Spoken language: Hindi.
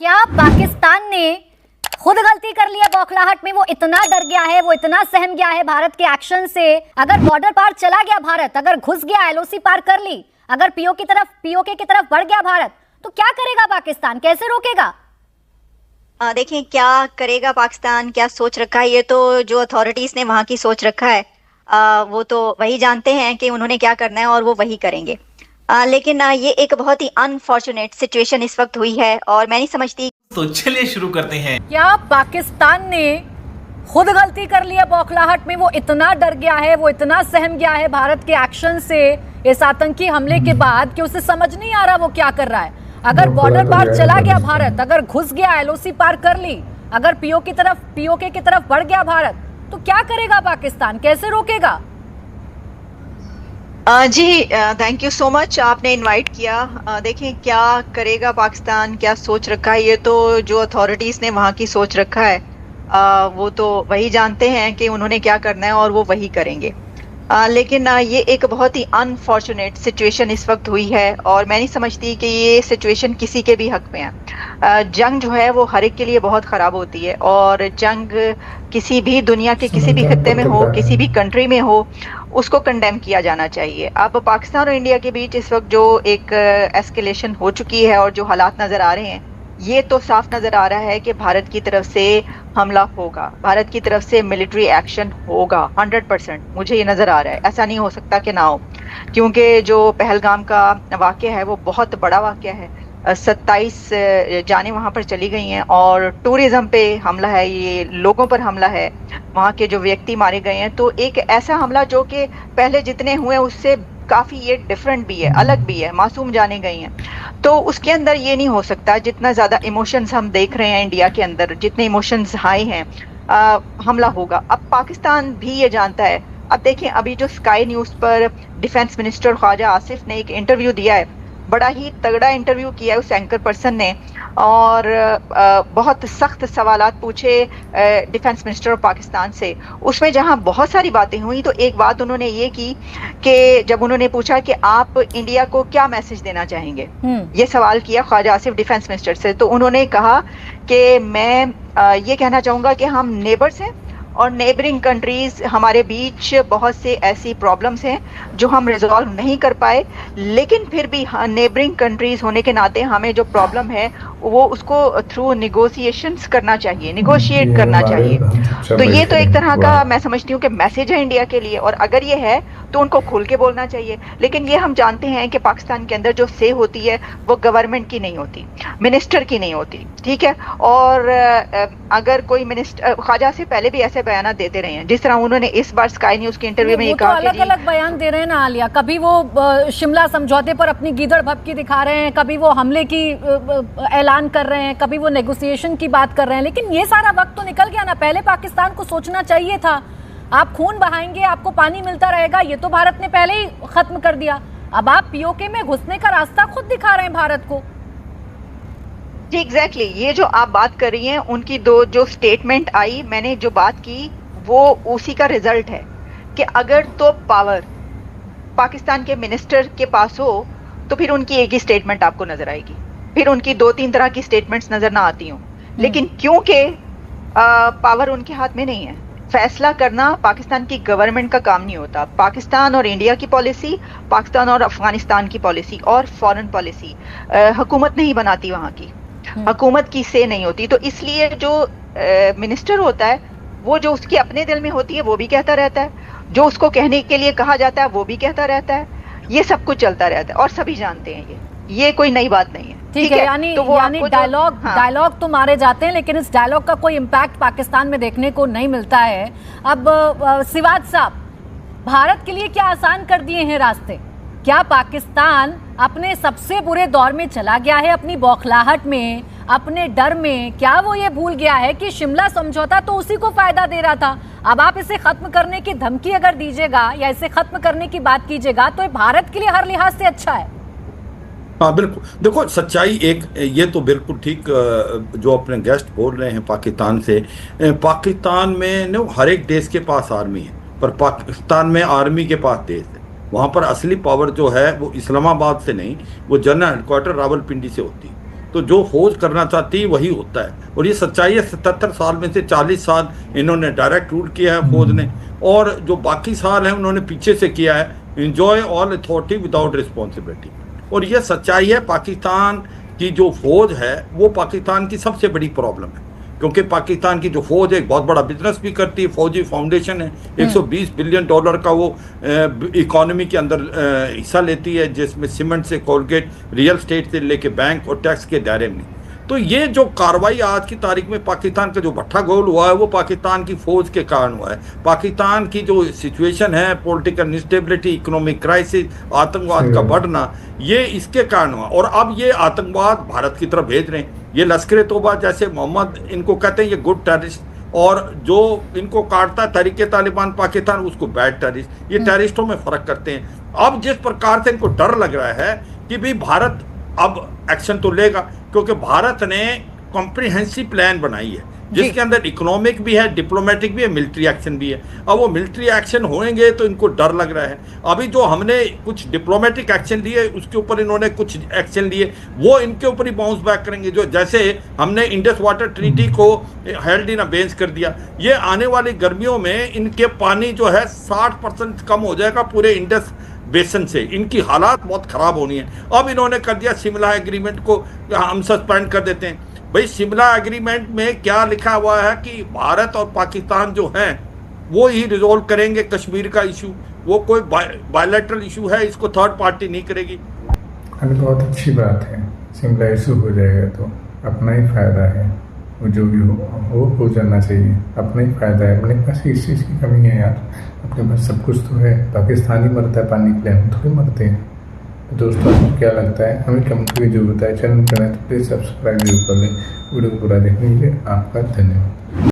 क्या पाकिस्तान ने खुद गलती कर लिया बौखलाहट में? वो इतना डर गया है, वो इतना सहम गया है भारत के एक्शन से। अगर बॉर्डर पार चला गया भारत, अगर घुस गया, एलओसी पार कर ली, अगर पीओके की तरफ बढ़ गया भारत, तो क्या करेगा पाकिस्तान? कैसे रोकेगा? देखिए क्या करेगा पाकिस्तान, क्या सोच रखा है, ये तो जो अथॉरिटीज ने वहां की सोच रखा है वो तो वही जानते हैं कि उन्होंने क्या करना है और वो वही करेंगे। लेकिन ये एक बहुत ही अनफॉर्चुनेट सिचुएशन इस वक्त हुई है और मैं नहीं समझती। तो चलिए शुरू करते हैं। क्या पाकिस्तान ने खुद गलती कर लिया बौखलाहट में? वो इतना डर गया है, वो इतना सहम गया है भारत के एक्शन से, इस आतंकी हमले के बाद, कि उसे समझ नहीं आ रहा वो क्या कर रहा है। अगर बॉर्डर पार चला गया भारत, अगर घुस गया, एलओसी पार कर ली, अगर पीओके की तरफ बढ़ गया भारत, तो क्या करेगा पाकिस्तान? कैसे रोकेगा? जी थैंक यू सो मच, आपने इनवाइट किया। देखिए क्या करेगा पाकिस्तान, क्या सोच रखा है, ये तो जो अथॉरिटीज ने वहाँ की सोच रखा है वो तो वही जानते हैं कि उन्होंने क्या करना है और वो वही करेंगे। लेकिन ये एक बहुत ही अनफॉर्चुनेट सिचुएशन इस वक्त हुई है और मैं नहीं समझती कि ये सिचुएशन किसी के भी हक में है। जंग जो है वो हर एक के लिए बहुत ख़राब होती है और जंग किसी भी दुनिया के किसी भी खित्ते में हो, किसी भी कंट्री में हो, उसको कंडेम किया जाना चाहिए। अब पाकिस्तान और इंडिया के बीच इस वक्त जो एक एस्केलेशन हो चुकी है और जो हालात नज़र आ रहे हैं, ये तो साफ नज़र आ रहा है कि भारत की तरफ से हमला होगा, भारत की तरफ से मिलिट्री एक्शन होगा 100%। मुझे ये नज़र आ रहा है, ऐसा नहीं हो सकता कि ना हो, क्योंकि जो पहलगाम का वाक़या है वो बहुत बड़ा वाक़या है। 27 जानें वहाँ पर चली गई हैं और टूरिज़्म पे हमला है, ये लोगों पर हमला है, वहाँ के जो व्यक्ति मारे गए हैं। तो एक ऐसा हमला जो कि पहले जितने हुए उससे काफ़ी ये डिफरेंट भी है, अलग भी है, मासूम जाने गई हैं। तो उसके अंदर ये नहीं हो सकता, जितना ज़्यादा इमोशंस हम देख रहे हैं इंडिया के अंदर, जितने इमोशंस हाई हैं, हमला होगा। अब पाकिस्तान भी ये जानता है। अब देखें, अभी जो स्काई न्यूज़ पर डिफेंस मिनिस्टर ख्वाजा आसिफ ने एक इंटरव्यू दिया है, बड़ा ही तगड़ा इंटरव्यू किया है उस एंकर पर्सन ने, और बहुत सख्त सवालात पूछे डिफेंस मिनिस्टर ऑफ पाकिस्तान से। उसमें जहां बहुत सारी बातें हुई, तो एक बात उन्होंने ये की कि जब उन्होंने पूछा कि आप इंडिया को क्या मैसेज देना चाहेंगे, ये सवाल किया ख्वाजा आसिफ डिफेंस मिनिस्टर से, तो उन्होंने कहा कि मैं ये कहना चाहूँगा कि हम नेबर्स हैं और नेबरिंग कंट्रीज हमारे बीच बहुत से ऐसी प्रॉब्लम्स हैं जो हम रिजॉल्व नहीं कर पाए, लेकिन फिर भी नेबरिंग कंट्रीज होने के नाते हमें जो प्रॉब्लम है वो उसको थ्रू निगोशिएशंस करना चाहिए, निगोशिएट करना चाहिए। तो ये तो एक तरह का मैं समझती हूँ कि मैसेज है इंडिया के लिए, और अगर ये है तो उनको खुल के बोलना चाहिए। लेकिन ये हम जानते हैं कि पाकिस्तान के अंदर जो से होती है वो गवर्नमेंट की नहीं होती, मिनिस्टर की नहीं होती, ठीक है। और अगर कोई मिनिस्टर, ख्वाजा से पहले भी ऐसे बयान देते रहे हैं, जिस तरह उन्होंने इस बार स्काई न्यूज़ के इंटरव्यू में कहा, अलग अलग बयान दे रहे हैं ना आलिया, कभी वो शिमला समझौते पर अपनी गीदड़ भभकी दिखा रहे हैं, कभी वो हमले की ऐलान कर रहे हैं, कभी वो नेगोशिएशन की बात कर रहे हैं। लेकिन ये सारा वक्त तो निकल गया ना, पहले पाकिस्तान को सोचना चाहिए था। आप खून बहाएंगे, आपको पानी मिलता रहेगा, ये तो भारत ने पहले ही खत्म कर दिया। अब आप पीओके में घुसने का रास्ता खुद दिखा रहे हैं भारत को। जी एग्जैक्टली, ये जो आप बात कर रही हैं, उनकी दो जो स्टेटमेंट आई, मैंने जो बात की वो उसी का रिजल्ट है कि अगर तो पावर पाकिस्तान के मिनिस्टर के पास हो तो फिर उनकी एक ही स्टेटमेंट आपको नजर आएगी, फिर उनकी 2-3 तरह की स्टेटमेंट्स नजर ना आती हों। लेकिन क्योंकि पावर उनके हाथ में नहीं है, फैसला करना पाकिस्तान की गवर्नमेंट का काम नहीं होता। पाकिस्तान और इंडिया की पॉलिसी, पाकिस्तान और अफगानिस्तान की पॉलिसी और फॉरेन पॉलिसी हुकूमत नहीं बनाती, वहाँ की हुकूमत की से नहीं होती। तो इसलिए जो मिनिस्टर होता है वो जो उसके अपने दिल में होती है वो भी कहता रहता है, जो उसको कहने के लिए कहा जाता है वो भी कहता रहता है, ये सब कुछ चलता रहता है और सभी जानते हैं ये कोई नई बात नहीं है, ठीक है। यानी डायलॉग तो मारे जाते हैं, लेकिन इस डायलॉग का कोई इम्पैक्ट पाकिस्तान में देखने को नहीं मिलता है। अब सिवाज साहब, भारत के लिए क्या आसान कर दिए हैं रास्ते? क्या पाकिस्तान अपने सबसे बुरे दौर में चला गया है, अपनी बौखलाहट में, अपने डर में? क्या वो ये भूल गया है कि शिमला समझौता तो उसी को फायदा दे रहा था? अब आप इसे खत्म करने की धमकी अगर दीजिएगा या इसे खत्म करने की बात कीजिएगा तो भारत के लिए हर लिहाज से अच्छा है। हाँ बिल्कुल, देखो सच्चाई एक ये तो बिल्कुल ठीक जो अपने गेस्ट बोल रहे हैं पाकिस्तान से। पाकिस्तान में न हर एक देश के पास आर्मी है, पर पाकिस्तान में आर्मी के पास देश है। वहाँ पर असली पावर जो है वो इस्लामाबाद से नहीं, वो जनरल हेडक्वार्टर रावलपिंडी से होती है। तो जो फौज करना चाहती है वही होता है। और ये सच्चाई है, 77 साल में से 40 साल इन्होंने डायरेक्ट रूल किया है फौज ने, और जो बाकी साल हैं उन्होंने पीछे से किया है enjoy all authority without responsibility. और ये सच्चाई है, पाकिस्तान की जो फौज है वो पाकिस्तान की सबसे बड़ी प्रॉब्लम है, क्योंकि पाकिस्तान की जो फौज है एक बहुत बड़ा बिजनेस भी करती है, फौजी फाउंडेशन है, 120 बिलियन डॉलर का वो इकोनॉमी के अंदर हिस्सा लेती है, जिसमें सीमेंट से कोलगेट, रियल एस्टेट से लेके बैंक और टैक्स के दायरे में। तो ये जो कार्रवाई आज की तारीख में पाकिस्तान का जो भट्ठा गोल हुआ है वो पाकिस्तान की फौज के कारण हुआ है। पाकिस्तान की जो सिचुएशन है, पॉलिटिकल इंस्टेबिलिटी, इकोनॉमिक क्राइसिस, आतंकवाद का बढ़ना, ये इसके कारण हुआ। और अब ये आतंकवाद भारत की तरफ भेज रहे हैं। ये लश्कर तोबा जैसे मोहम्मद, इनको कहते हैं ये गुड टेररिस्ट, और जो इनको काटता है तहरीक तालिबान पाकिस्तान, उसको बैड टेररिस्ट। ये टेररिस्टों में फर्क करते हैं। अब जिस प्रकार से इनको डर लग रहा है कि भाई भारत अब एक्शन तो लेगा, क्योंकि भारत ने कॉम्प्रिहेंसिव प्लान बनाई है जिसके अंदर इकोनॉमिक भी है, डिप्लोमेटिक भी है, मिलिट्री एक्शन भी है। अब वो मिलिट्री एक्शन होंगे तो इनको डर लग रहा है। अभी जो हमने कुछ डिप्लोमेटिक एक्शन लिए उसके ऊपर इन्होंने कुछ एक्शन लिए, वो इनके ऊपर ही बाउंस बैक करेंगे। जो जैसे हमने इंडस वाटर ट्रीटी को हेल्ड इन अबेंस कर दिया, ये आने वाली गर्मियों में इनके पानी जो है 60% कम हो जाएगा पूरे इंडस बेसन से, इनकी हालात बहुत ख़राब होनी है। अब इन्होंने कर दिया शिमला एग्रीमेंट को हम सस्पेंड कर देते हैं। भाई शिमला एग्रीमेंट में क्या लिखा हुआ है कि भारत और पाकिस्तान जो हैं वो ही रिजोल्व करेंगे कश्मीर का इशू, वो कोई बायलैटरल इशू है, इसको थर्ड पार्टी नहीं करेगी। अरे बहुत अच्छी बात है, शिमला इशू हो जाएगा तो अपना ही फायदा है, वो जो भी हो जाना चाहिए, अपना ही फायदा है। अपने पास इस चीज़ की कमी है यार, अपने पास सब कुछ तो है। पाकिस्तान ही मरता है पानी के लिए, हम थोड़ी मरते हैं। तो दोस्तों आपको क्या लगता है हमें कमेंट में जरूर बताएं। चैनल पर नए तो प्लीज़ सब्सक्राइब जरूर कर लें। वीडियो को पूरा देखने के लिए आपका धन्यवाद।